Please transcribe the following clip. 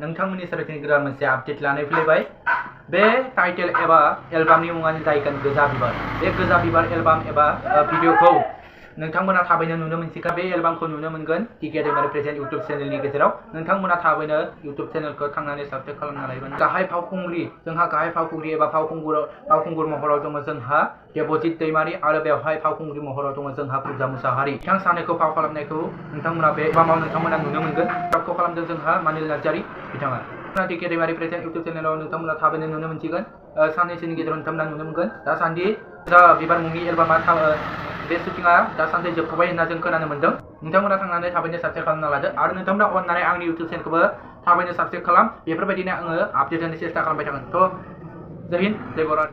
नोंथांमोननि सारिथिं गोदान मोनसे आपडेट लानानै फैलायबाय बे टाइटेल एबा एलबामनि मुङानो जाहैगोन गोजा बिबार बे गोजा बिबार एलबाम एबा भिडिअखौ नोंथांमोना थाबैनो नुनो मोनसिगोन बे एलबामखौ नुनो मोनगोन gwja bibar प्रेजेन्ट इउट्युब चेनेलनि गेजेराव नोंथांमोना थाबैनो इउट्युब चेनेलखौ थांनानै साबस्क्राइब खालामना लायोमोन गाहाय फावखुंग्रि एबा फावखुंगुर महराव दङ जोंहा देबजित दैमारि आरो बेवहाय फावखुंग्रि महराव दङ जोंहा gwja मुसाहारि बिथां सानैखौ फाव खालामनायखौ नोंथांमोना बे एलबामाव नोंथांमोना नुनो मोनगोन फावखौ खालामदों जोंहा मानिल नार्जारि बिथाङा gwja bibar प्रेजेन्ट इउट्युब चेनेलाव नोंथांमोना थाबैनो नुनो मोनसिगोन साननैसोनि गेजेराव नोंथांमोना नुनो मोनगोन दासान्दि gwja bibar मुंनि एलबामा बे शुटिंआ दासान्दि जोबथ'बाय होनना जों खोनानो मोन्दों नोंथांमोना थांनानै थाबैनो साबस्क्राइब खालामना लादो आरो नोंथांमोना अननानै आंनि इउट्युब चेनेलखौबो थाबैनो साबस्क्राइब खालाम बेफोरबायदिनो आङो आपडेट होनो सेस्था खालामबाय थागोन थ' जय हिन्द जय भारत